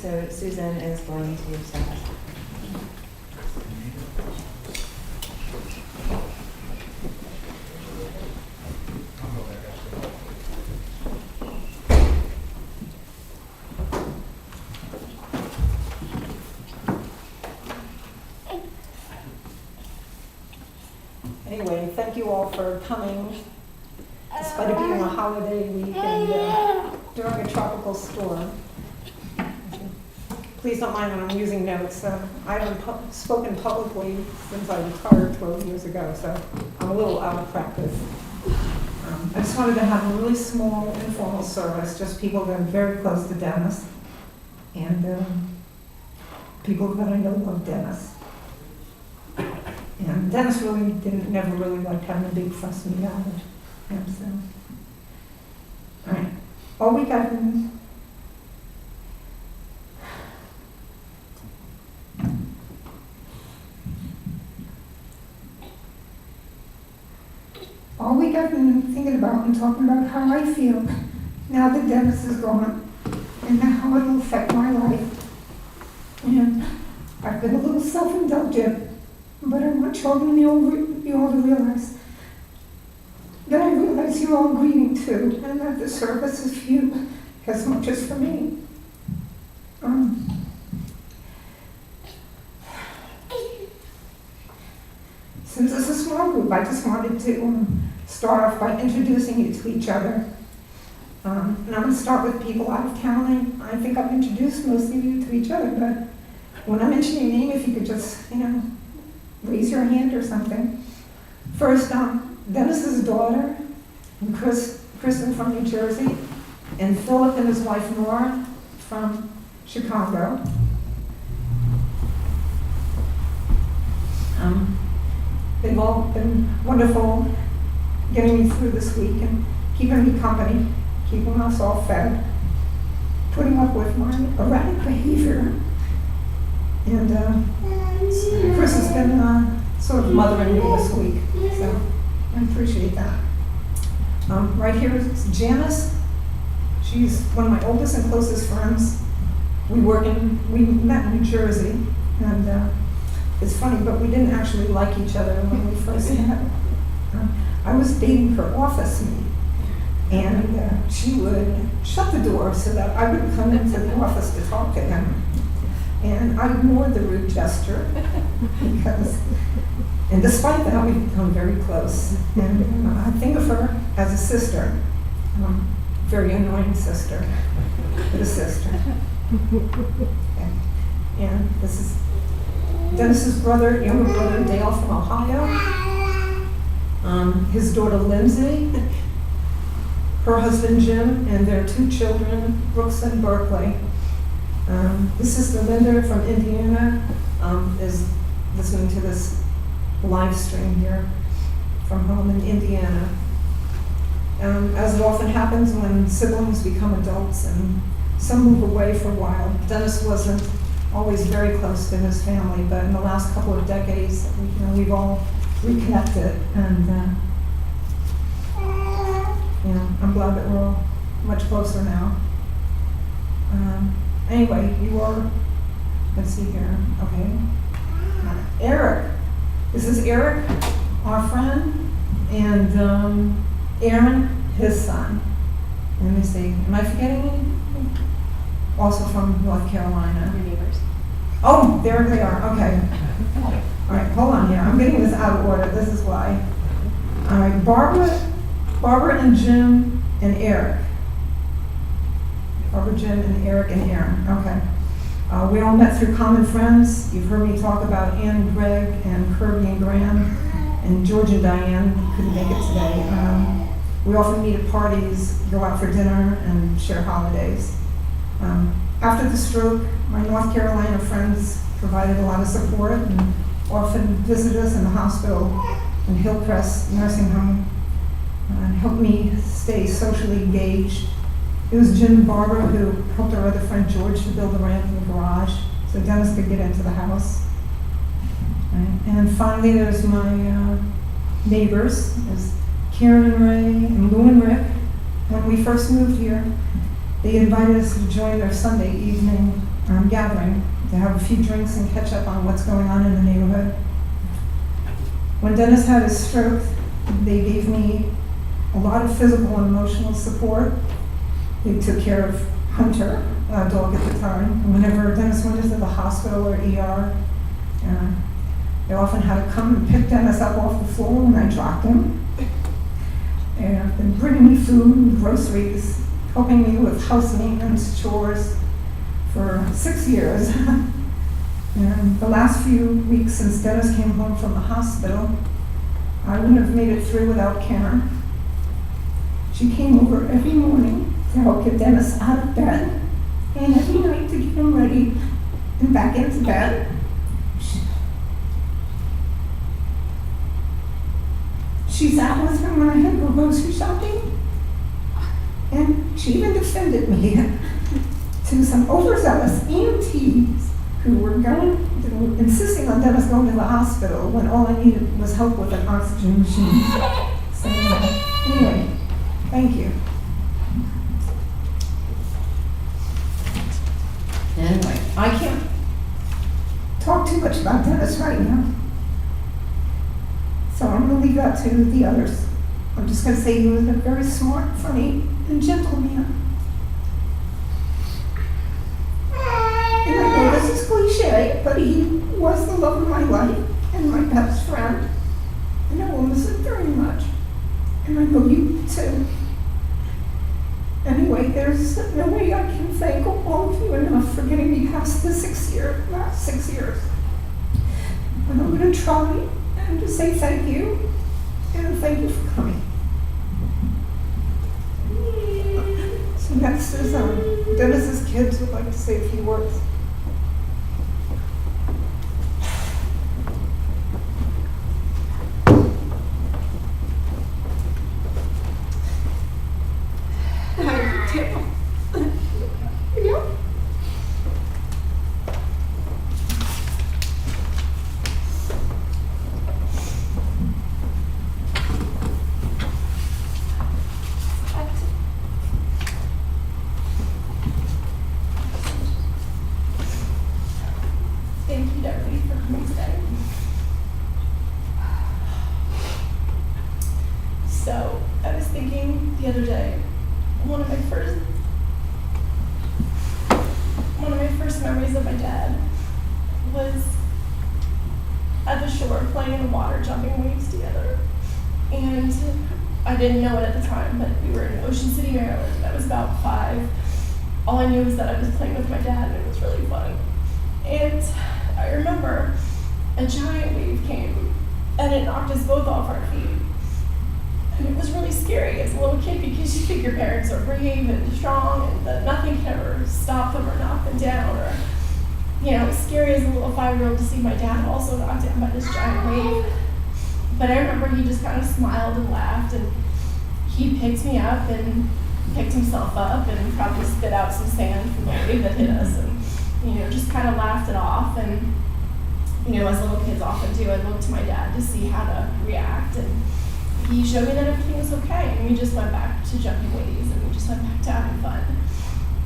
so Susan is going to start us. Anyway, thank you all for coming, despite it being a holiday week and during a tropical storm. Please don't mind when I'm using notes. I haven't spoken publicly since I retired 12 years ago, so I'm a little out of practice. I just wanted to have a really small, informal service, just people that are very close to Dennis, and people that I know love Dennis. And Dennis really never really liked having a big fuss meet out of him, so. All right, all week I've been thinking about and talking about how I feel now that Dennis is gone and how it will affect my life. And I've been a little self-indulgent, but I want children you all to realize that I realize you're all grieving too, and that the service is for you as much as for me. Since it's a small group, I just wanted to start off by introducing you to each other. And I'm going to start with people out of town. I think I've introduced most of you to each other, but when I mention your name, if you could just, raise your hand or something. First, Dennis's daughter, and Kristen from New Jersey, and Philip and his wife Nora from Chicago. They've all been wonderful getting me through this week and keeping me company, keeping us all fed, putting up with my erratic behavior. And Chris has been sort of mothering me this week, so I appreciate that. Right here is Janice. She's one of my oldest and closest friends. We met in New Jersey, and it's funny, but we didn't actually like each other when we first met. I was dating her office mate, and she would shut the door so that I would come into the office to talk to him. And I ignored the rude gesture, and despite that, we've become very close. And I think of her as a sister, very annoying sister, but a sister. Okay. And this is Dennis's younger brother Dale from Ohio, his daughter Lindsay, her husband Jim, and their 2 children, Brooks and Berkeley. His sister Linda from Indiana is listening to this live stream here from home in Indiana. As it often happens when siblings become adults and some move away for a while, Dennis wasn't always very close to his family, but in the last couple of decades, we've all reconnected, and I'm glad that we're all much closer now. Anyway, you are, let's see here, okay. Eric, this is Eric, our friend, and Aaron, his son. Let me see, am I forgetting anything? Also from North Carolina. Your neighbors. Oh, there they are, okay. All right, hold on here, I'm getting this out of order, this is why. All right, Barbara and Jim and Eric. Barbara, Jim, and Eric, and Aaron, okay. We all met through common friends. You've heard me talk about Ann and Greg, and Kirby and Graham, and George and Diane, who couldn't make it today. We often meet at parties, go out for dinner, and share holidays. After the stroke, my North Carolina friends provided a lot of support and often visited us in the hospital and Hillcrest Nursing Home, and helped me stay socially engaged. It was Jim and Barbara who helped our other friend George to build a ramp in the garage so Dennis could get into the house. And finally, there's my neighbors. There's Karen and Ray and Lou and Rick. When we first moved here, They invited us to join their Sunday evening gathering to have a few drinks and catch up on what's going on in the neighborhood. When Dennis had his stroke, they gave me a lot of physical and emotional support. They took care of Hunter, our dog at the time. And whenever Dennis went into the hospital or ER, they often had to come and pick Dennis up off the floor when I dropped him. And bringing me food and groceries, helping me with house maintenance, chores for 6 years. And the last few weeks since Dennis came home from the hospital, I wouldn't have made it through without Karen. She came over every morning to help get Dennis out of bed, and every night to get him ready and back into bed. She sat with him when I had to go grocery shopping, and she even defended me to some overzealous EMTs who were insisting on Dennis going to the hospital when all I needed was help with an oxygen machine. So anyway, thank you. Anyway, I can't talk too much about Dennis right now. So I'm going to leave that to the others. I'm just going to say he was a very smart, funny, and gentle man. And I know this is cliche, but he was the love of my life and my best friend. And I will miss it very much. And I know you too. Anyway, there's no way I can thank all of you enough for getting me past the last 6 years. But I'm going to try and just say thank you, and thank you for coming. So next is Dennis's kids would like to say a few words. Thank you, Deputy, for coming today. So, I was thinking the other day, one of my first memories of my dad was at the shore playing in the water, jumping waves together. And I didn't know it at the time, but we were in Ocean City, Maryland, and I was about 5. All I knew was that I was playing with my dad, and it was really fun. And I remember a giant wave came and it knocked us both off our feet. And it was really scary as a little kid because you think your parents are brave and strong and that nothing can ever stop them or knock them down. Or, it was scary as a little 5-year-old to see my dad also knocked down by this giant wave. But I remember he just kind of smiled and laughed, and he picked me up and picked himself up and probably spit out some sand from the wave that hit us. And just kind of laughed it off. And, as little kids often do, I looked to my dad to see how to react. And he showed me that everything was okay. And we just went back to jumping waves, and we just went back to having fun.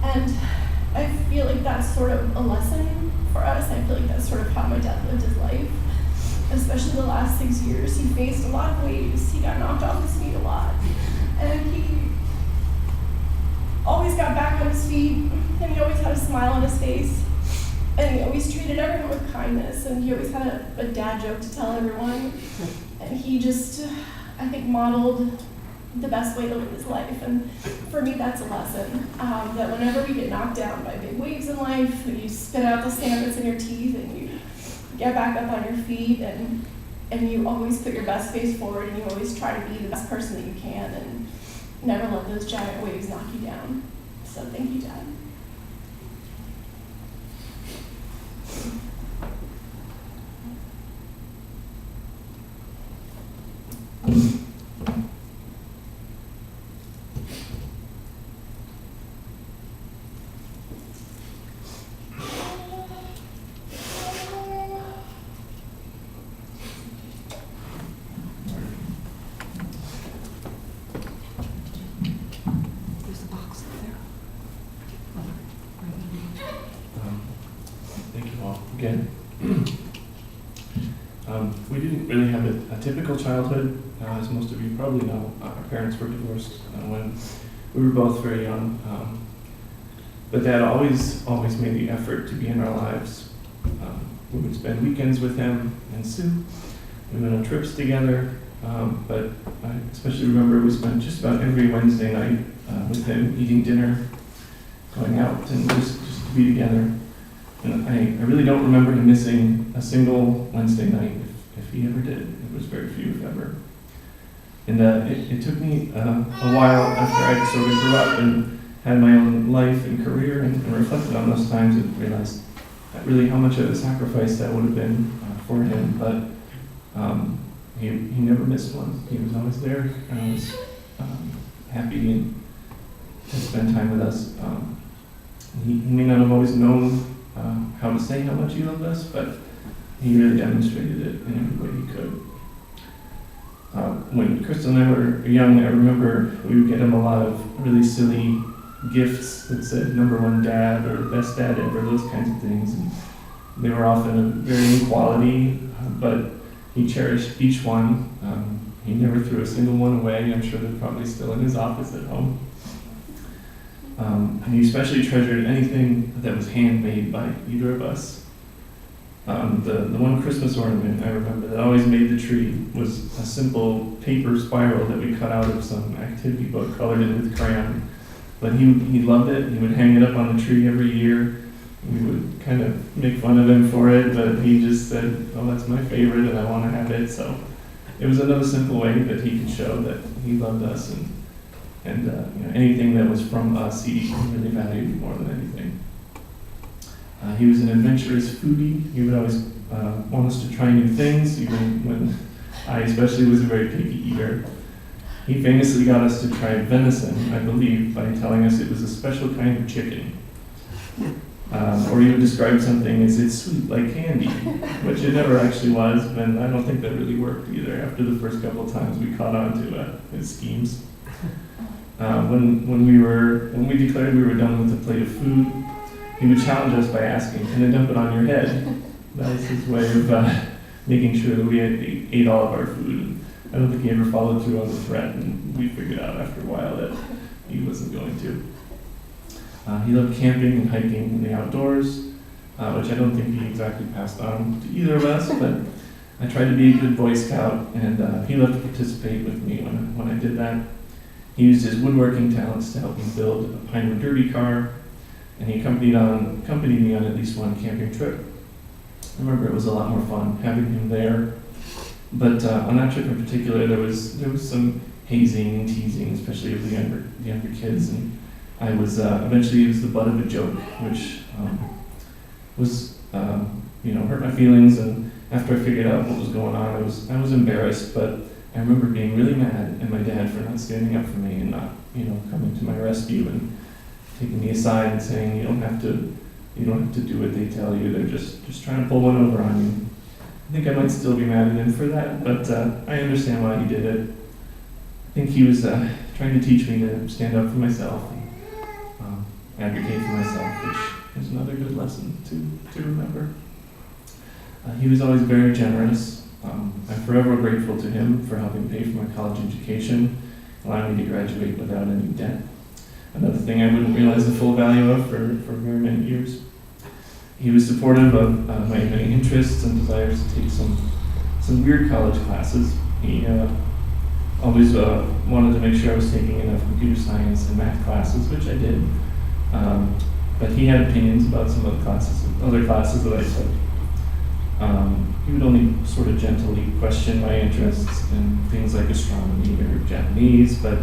And I feel like that's sort of a lesson for us. I feel like that's sort of how my dad lived his life, especially the last 6 years. He faced a lot of waves. He got knocked off his feet a lot. And he always got back on his feet, and he always had a smile on his face. And he always treated everyone with kindness, and he always had a dad joke to tell everyone. And he just, I think, modeled the best way to live his life. And for me, that's a lesson, that whenever we get knocked down by big waves in life, you spit out the sand that's in your teeth, and you get back up on your feet, and you always put your best face forward, and you always try to be the best person that you can, and never let those giant waves knock you down. So thank you, Dad. There's a box up there. weekend. We didn't really have a typical childhood, as most of you probably know. Our parents were divorced when we were both very young. But Dad always made the effort to be in our lives. We would spend weekends with him and Sue. We went on trips together. But I especially remember we spent just about every Wednesday night with him eating dinner, going out, and just to be together. And I really don't remember him missing a single Wednesday night, if he ever did. It was very few, if ever. And it took me a while after I sort of grew up and had my own life and career and reflected on those times and realized that really how much of a sacrifice that would have been for him. But he never missed one. He was always there and always happy to spend time with us. He may not have always known how to say how much he loved us, but he really demonstrated it in every way he could. When Crystal and I were young, I remember we would get him a lot of really silly gifts that said #1 dad or best dad ever, those kinds of things. And they were often of varying quality, but he cherished each one. He never threw a single one away. I'm sure they're probably still in his office at home. And he especially treasured anything that was handmade by either of us. The one Christmas ornament I remember that always made the tree was a simple paper spiral that we cut out of some activity book, colored in with crayon. But he loved it. He would hang it up on the tree every year. We would kind of make fun of him for it, but he just said, "Oh, that's my favorite, and I want to have it." So it was another simple way that he could show that he loved us, and anything that was from us, he really valued more than anything. He was an adventurous foodie. He would always want us to try new things, even when I especially was a very picky eater. He famously got us to try venison, I believe, by telling us it was a special kind of chicken. Or he would describe something as it's sweet like candy, which it never actually was, and I don't think that really worked either after the first couple of times we caught on to his schemes. When we declared we were done with the plate of food, he would challenge us by asking, "Can I dump it on your head?" That was his way of making sure that we ate all of our food. I don't think he ever followed through on the threat, and we figured out after a while that he wasn't going to. He loved camping and hiking in the outdoors, which I don't think he exactly passed on to either of us, but I tried to be a good Boy Scout, and he loved to participate with me when I did that. He used his woodworking talents to help me build a Pinewood Derby car, and he accompanied me on at least one camping trip. I remember it was a lot more fun having him there. But on that trip in particular, there was some hazing and teasing, especially of the younger kids, and I was eventually the butt of a joke, which was hurt my feelings. And after I figured out what was going on, I was embarrassed. But I remember being really mad at my dad for not standing up for me and not coming to my rescue and taking me aside and saying, you don't have to do what they tell you. They're just trying to pull one over on you. I think I might still be mad at him for that, but I understand why he did it. I think he was trying to teach me to stand up for myself and advocate for myself, which is another good lesson to remember. He was always very generous. I'm forever grateful to him for helping pay for my college education, allowing me to graduate without any debt. Another thing I wouldn't realize the full value of for very many years. He was supportive of my many interests and desires to take some weird college classes. He always wanted to make sure I was taking enough computer science and math classes, which I did. But he had opinions about some of the other classes that I took. He would only sort of gently question my interests in things like astronomy or Japanese, but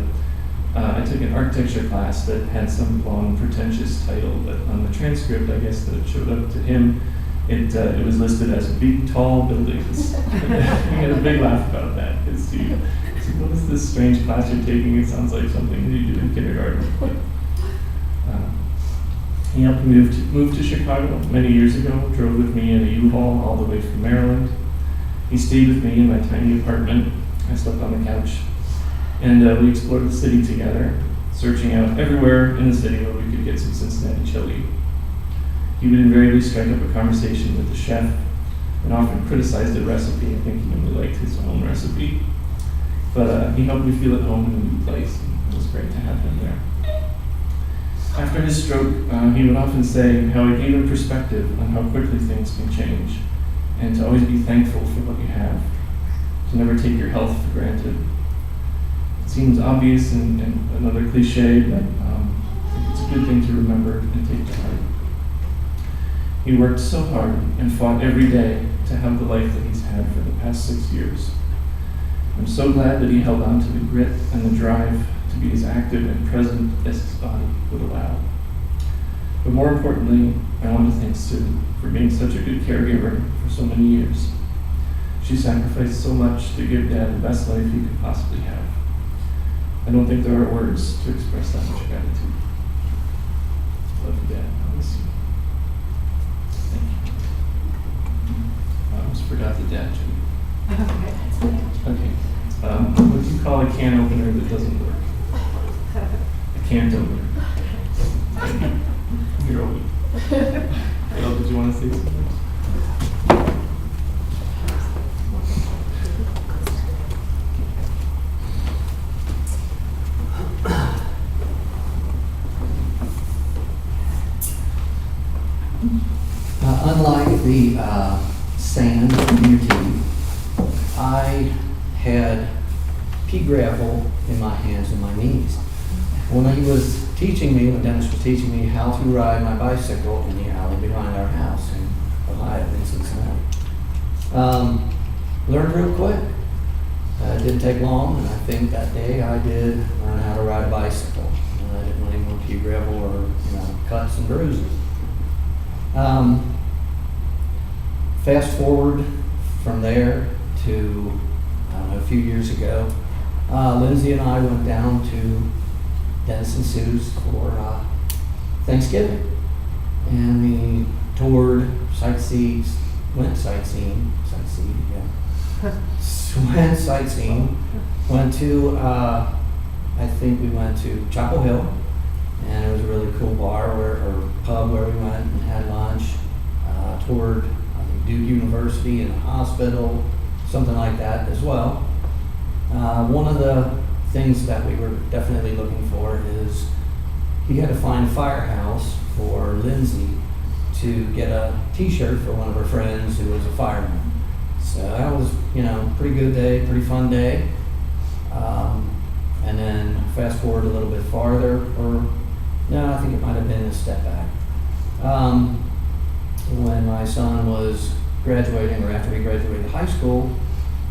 I took an architecture class that had some long, pretentious title, but on the transcript, I guess, that showed up to him, it was listed as big, tall buildings. We had a big laugh about that, because he said, "What is this strange class you're taking? It sounds like something you do in kindergarten." But, he helped me move to Chicago many years ago, drove with me in a U-Haul all the way from Maryland. He stayed with me in my tiny apartment. I slept on the couch. And we explored the city together, searching out everywhere in the city where we could get some Cincinnati chili. He would invariably strike up a conversation with the chef and often criticized the recipe. I think he only liked his own recipe. But he helped me feel at home in a new place, and it was great to have him there. After his stroke, he would often say how it gave him perspective on how quickly things can change, and to always be thankful for what you have, to never take your health for granted. It seems obvious and another cliche, but I think it's a good thing to remember and take to heart. He worked so hard and fought every day to have the life that he's had for the past 6 years. I'm so glad that he held on to the grit and the drive to be as active and present as his body would allow. But more importantly, I want to thank Sue for being such a good caregiver for so many years. She sacrificed so much to give Dad the best life he could possibly have. I don't think there are words to express that much gratitude. Love you, Dad. I miss you. Thank you. I almost forgot the dad joke. Okay. What do you call a can opener that doesn't work? A can opener. You're open. Gail, did you want to say something? Unlike the sand in your teeth, I had pea gravel in my hands and my knees. When he was teaching me, when Dennis was teaching me how to ride my bicycle in the alley behind our house in Ohio, in Cincinnati, learned real quick. It didn't take long, and I think that day I did learn how to ride a bicycle. I didn't want any more pea gravel or cuts and bruises. Fast forward from there to, I don't know, a few years ago, Lindsay and I went down to Dennis and Sue's for Thanksgiving. And we toured, went sightseeing, went to, I think we went to Chapel Hill, and it was a really cool bar or pub where we went and had lunch, toured Duke University and a hospital, something like that as well. One of the things that we were definitely looking for is he had to find a firehouse for Lindsay to get a t-shirt for one of her friends who was a fireman. So that was, pretty good day, pretty fun day. And then fast forward a little bit farther, I think it might have been a step back. When my son was graduating, or after he graduated high school,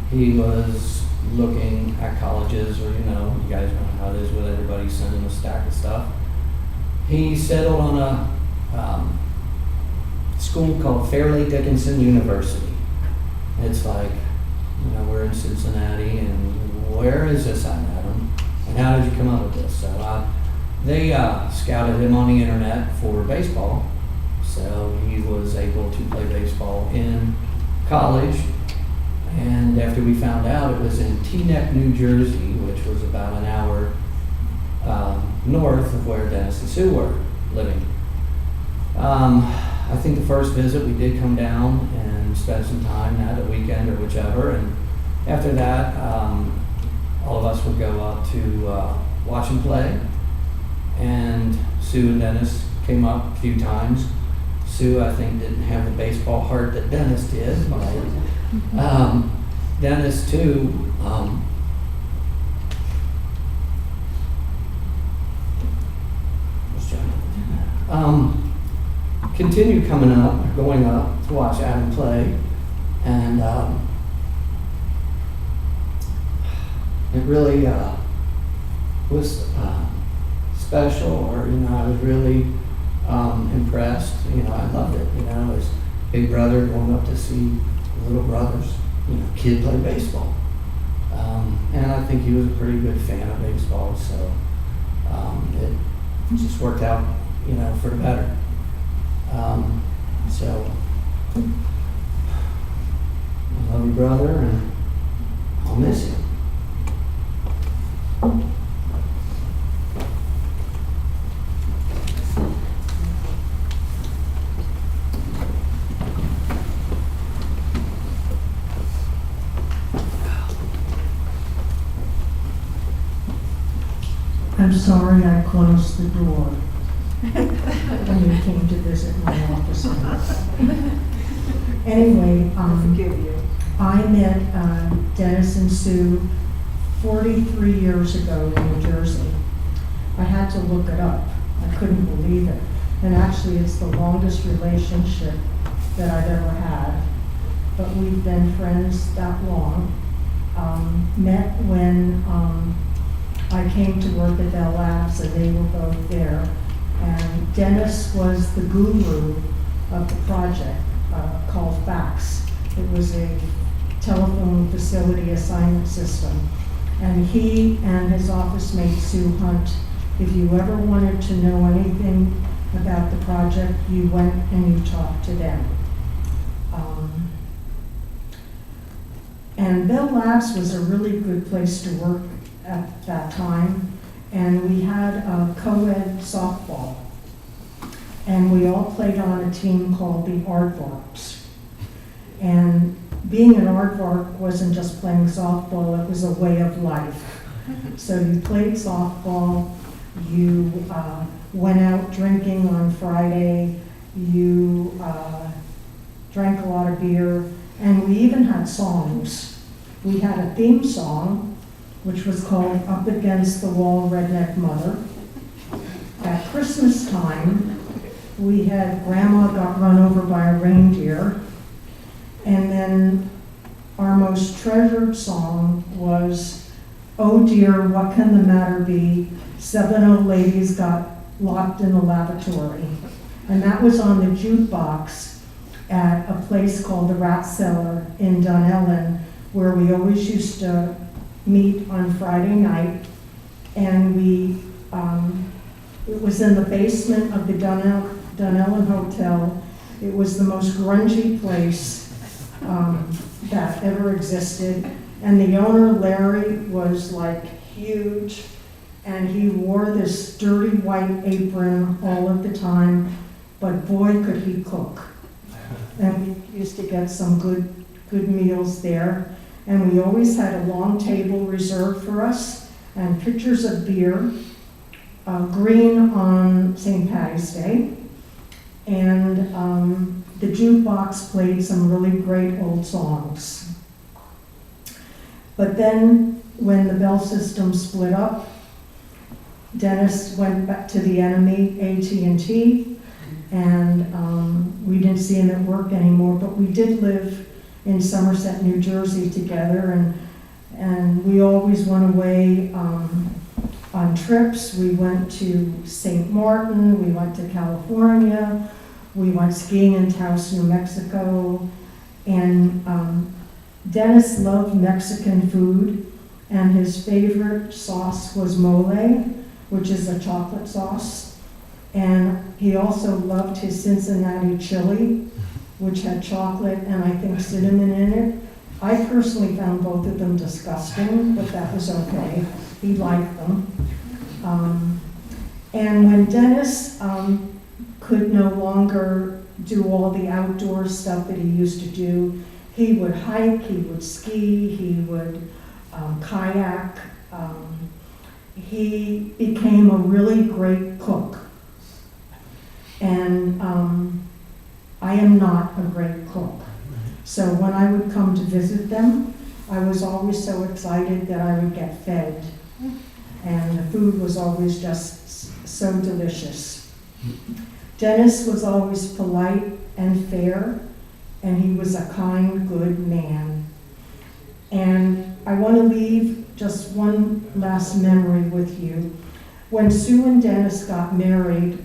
he was looking at colleges, or you guys know how it is with everybody sending a stack of stuff. He settled on a school called Fairleigh Dickinson University. It's like, we're in Cincinnati, and where is this at, Adam? And how did you come up with this? So they scouted him on the internet for baseball. So he was able to play baseball in college. And after we found out it was in Teaneck, New Jersey, which was about an hour north of where Dennis and Sue were living. I think the first visit we did come down and spend some time, that a weekend or whichever. And after that, all of us would go up to watch him play. And Sue and Dennis came up a few times. Sue, I think, didn't have the baseball heart that Dennis did. Dennis, too, continued going up to watch Adam play. And it really was special, or, I was really impressed. I loved it. As big brother going up to see little brothers, kid play baseball. And I think he was a pretty good fan of baseball, so it just worked out, for the better. So I love you, brother, and I'll miss you. I'm sorry I closed the door when you came to visit my office. Anyway, I met Dennis and Sue 43 years ago in New Jersey. I had to look it up. I couldn't believe it. And actually, it's the longest relationship that I've ever had. But we've been friends that long. Met when I came to work at Bell Labs and they were both there. And Dennis was the guru of the project called FAX. It was a telephone facility assignment system. And he and his office mate Sue Hunt, if you ever wanted to know anything about the project, you went and you talked to them. And Bell Labs was a really good place to work at that time. And we had a co-ed softball. And we all played on a team called the Aardvarks. And being an Aardvark wasn't just playing softball, it was a way of life. So you played softball, you went out drinking on Friday, you drank a lot of beer, and we even had songs. We had a theme song, which was called Up Against the Wall, Redneck Mother. At Christmas time, we had Grandma Got Run Over by a Reindeer. And then our most treasured song was, Oh Dear, What Can the Matter Be? 7 old ladies got locked in the lavatory. And that was on the jukebox at a place called the Rat Cellar in Dunellen, where we always used to meet on Friday night. And it was in the basement of the Dunellen Hotel. It was the most grungy place that ever existed. And the owner, Larry, was like huge, and he wore this dirty white apron all of the time, but boy, could he cook. And we used to get some good meals there. And we always had a long table reserved for us, and pitchers of beer, green on St. Patty's Day. And the jukebox played some really great old songs. But then when the Bell system split up, Dennis went back to the enemy, AT&T, and we didn't see him at work anymore, but we did live in Somerset, New Jersey together, and we always went away on trips. We went to St. Martin, we went to California, we went skiing in Taos, New Mexico, and Dennis loved Mexican food, and his favorite sauce was mole, which is a chocolate sauce. And he also loved his Cincinnati chili, which had chocolate and I think cinnamon in it. I personally found both of them disgusting, but that was okay. He liked them. And when Dennis could no longer do all the outdoor stuff that he used to do, he would hike, he would ski, he would kayak. He became a really great cook. And I am not a great cook. So when I would come to visit them, I was always so excited that I would get fed. And the food was always just so delicious. Dennis was always polite and fair, and he was a kind, good man. And I want to leave just one last memory with you. When Sue and Dennis got married,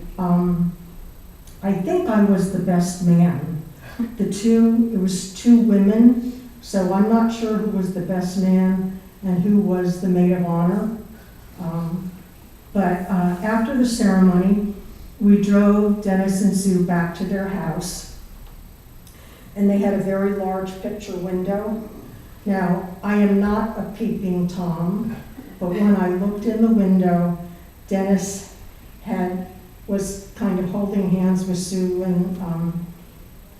I think I was the best man. It was two women, so I'm not sure who was the best man and who was the maid of honor. But after the ceremony, we drove Dennis and Sue back to their house, and they had a very large picture window. Now, I am not a peeping Tom, but when I looked in the window, Dennis was kind of holding hands with Sue, and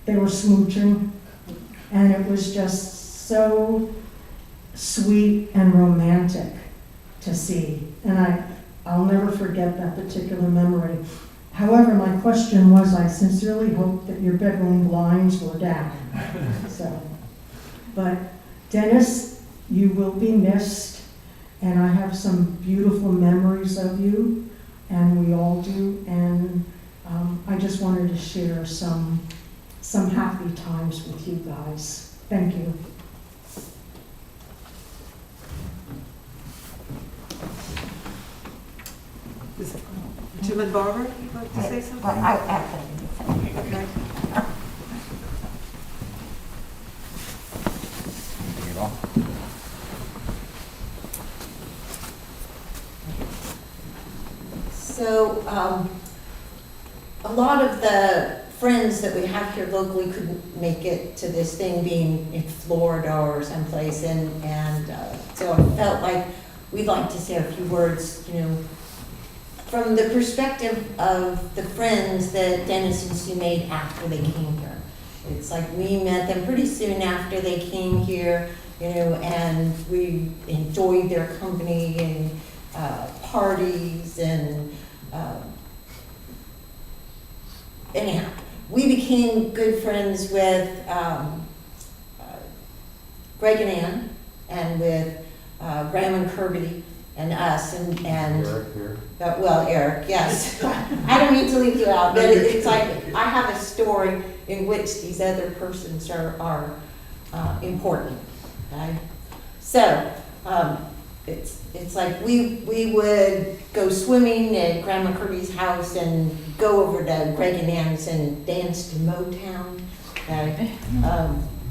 they were smooching, and it was just so sweet and romantic to see. And I'll never forget that particular memory. However, my question was, I sincerely hope that your bedroom blinds were down. So, but Dennis, you will be missed, and I have some beautiful memories of you, and we all do, and I just wanted to share some happy times with you guys. Thank you. Jim and Barbara, you'd like to say something? Okay. So, a lot of the friends that we have here locally couldn't make it to this thing, being in Florida or someplace, and so I felt like we'd like to say a few words, you know, from the perspective of the friends that Dennis and Sue made after they came here. It's like we met them pretty soon after they came here, you know, and we enjoyed their company and parties and anyhow, we became good friends with Greg and Ann, and with Graham and Kirby, and us, and Eric here. well, Eric, yes. I don't mean to leave you out, but it's like I have a story in which these other persons are important. Okay? So it's like we would go swimming at Grandma Kirby's house and go over to Greg and Ann's and dance to Motown, okay?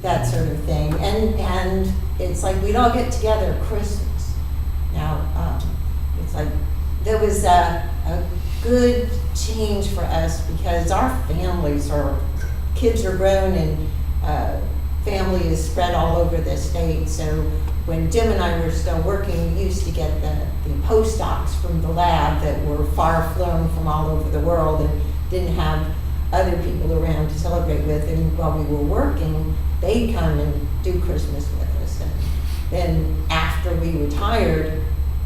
That sort of thing. And it's like we'd all get together at Christmas. Now, it's like there was a good change for us because our families, our kids are grown and family is spread all over the state. So when Jim and I were still working, we used to get the postdocs from the lab that were far flown from all over the world and didn't have other people around to celebrate with. And while we were working, they'd come and do Christmas with us. And then after we retired,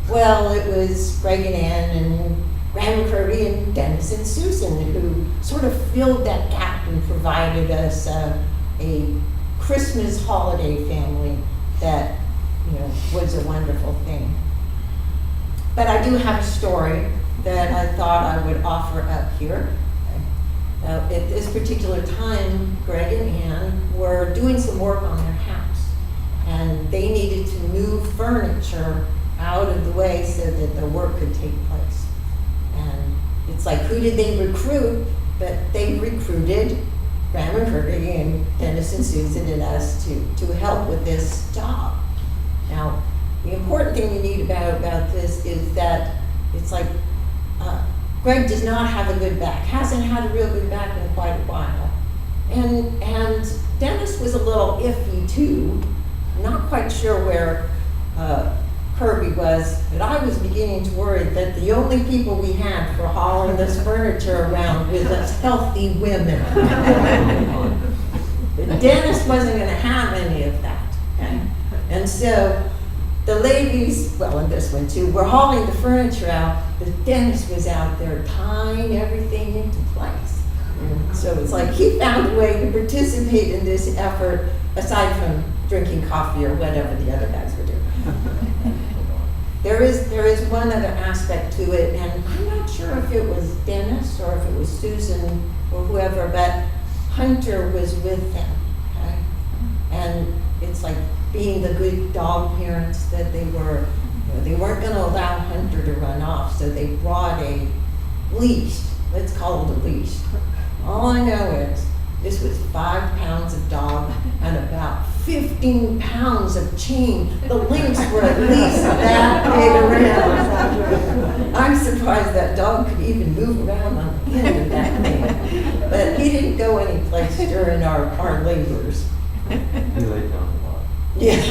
well, it was Greg and Ann and Graham Kirby and Dennis and Susan who sort of filled that gap and provided us a Christmas holiday family that, you know, was a wonderful thing. But I do have a story that I thought I would offer up here. At this particular time, Greg and Ann were doing some work on their house, and they needed to move furniture out of the way so that the work could take place. And it's like, who did they recruit? But they recruited Graham and Kirby and Dennis and Susan and us to help with this job. Now, the important thing you need about this is that it's like Greg does not have a good back, hasn't had a real good back in quite a while. And Dennis was a little iffy too, not quite sure where Kirby was, but I was beginning to worry that the only people we had for hauling this furniture around was us healthy women. But Dennis wasn't going to have any of that. Okay? And so the ladies, well, and this one too, were hauling the furniture out, but Dennis was out there tying everything into place. And so it's like he found a way to participate in this effort aside from drinking coffee or whatever the other guys were doing. There is one other aspect to it, and I'm not sure if it was Dennis or if it was Susan or whoever, but Hunter was with them, okay? And it's like being the good dog parents that they were, you know, they weren't going to allow Hunter to run off, so they brought a leash. Let's call it a leash. All I know is this was 5 pounds of dog and about 15 pounds of chain. The links were at least that big around. I'm surprised that dog could even move around on the end of that thing. But he didn't go anyplace during our labors. He laid down a lot. Yeah.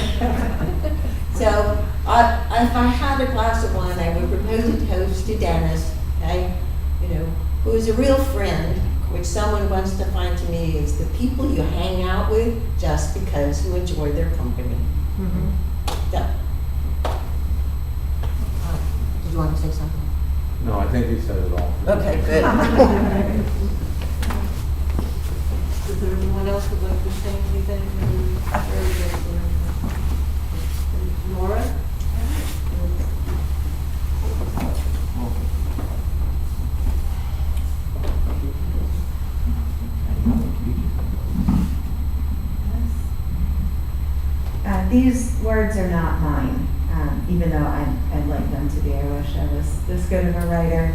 So if I had a glass of wine, I would propose a toast to Dennis, okay? You know, who is a real friend, which someone wants to find to me is the people you hang out with just because you enjoy their company. Mm-hmm. So, did you want to say something? No, I think he said it all. Okay, good. Does there anyone else would like to say anything? Laura? These words are not mine, even though I'd like them to be. I wish I was this good of a writer.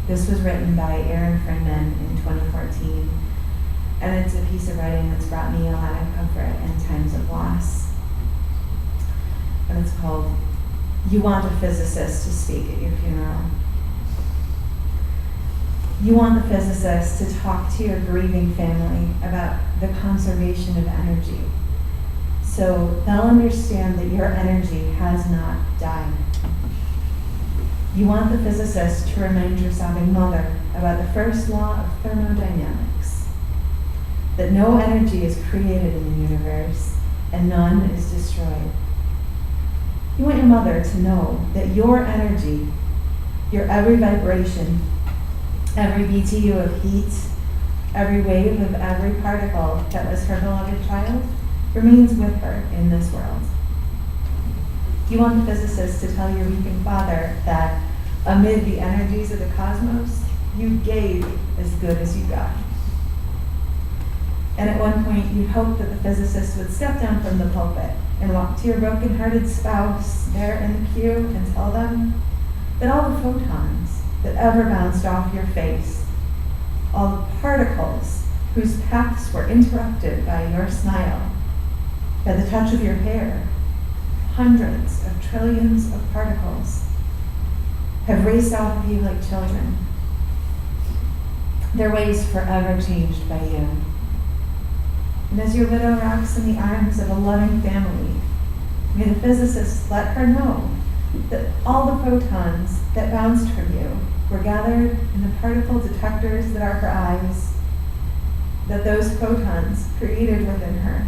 This was written by Aaron Friedman in 2014, and it's a piece of writing that's brought me a lot of comfort in times of loss. And it's called, "You Want a Physicist to Speak at Your Funeral." You want the physicist to talk to your grieving family about the conservation of energy, so they'll understand that your energy has not died. You want the physicist to remind your sobbing mother about the first law of thermodynamics, that no energy is created in the universe and none is destroyed. You want your mother to know that your energy, your every vibration, every BTU of heat, every wave of every particle that was her beloved child, remains with her in this world. You want the physicist to tell your weeping father that amid the energies of the cosmos, you gave as good as you got. And at one point, you'd hope that the physicist would step down from the pulpit and walk to your broken-hearted spouse there in the queue and tell them that all the photons that ever bounced off your face, all the particles whose paths were interrupted by your smile, by the touch of your hair, hundreds of trillions of particles, have raced off of you like children, their ways forever changed by you. And as your widow rocks in the arms of a loving family, may the physicist let her know that all the photons that bounced from you were gathered in the particle detectors that are her eyes, that those photons created within her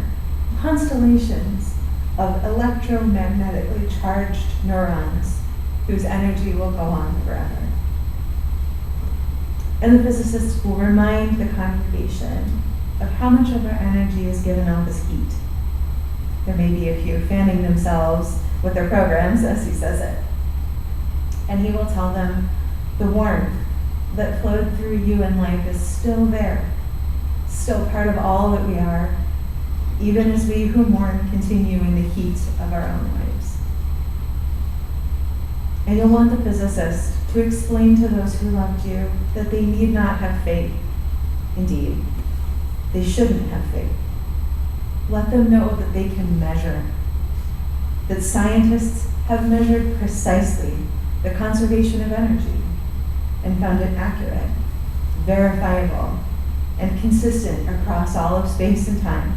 constellations of electromagnetically charged neurons whose energy will go on forever. And the physicist will remind the congregation of how much of our energy is given off as heat. There may be a few fanning themselves with their programs, as he says it. And he will tell them the warmth that flowed through you in life is still there, still part of all that we are, even as we who mourn continue in the heat of our own lives. And you'll want the physicist to explain to those who loved you that they need not have faith. Indeed, they shouldn't have faith. Let them know that they can measure, that scientists have measured precisely the conservation of energy and found it accurate, verifiable, and consistent across all of space and time.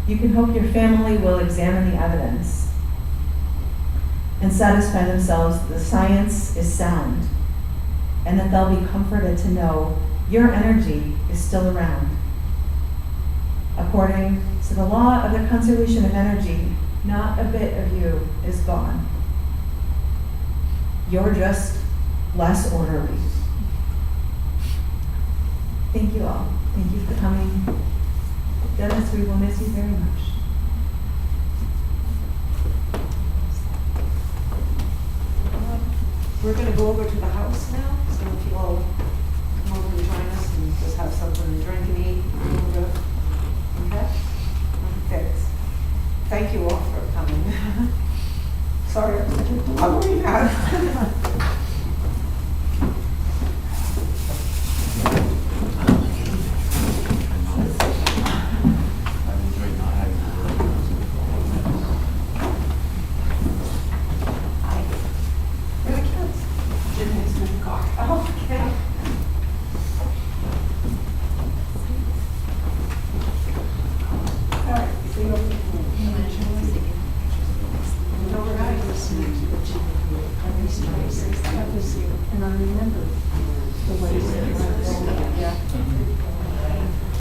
You can hope your family will examine the evidence and satisfy themselves that the science is sound and that they'll be comforted to know your energy is still around. According to the law of the conservation of energy, not a bit of you is gone. You're just less orderly. Thank you all. Thank you for coming. Dennis, we will miss you very much. We're gonna go over to the house now, so if you all come over and join us and just have something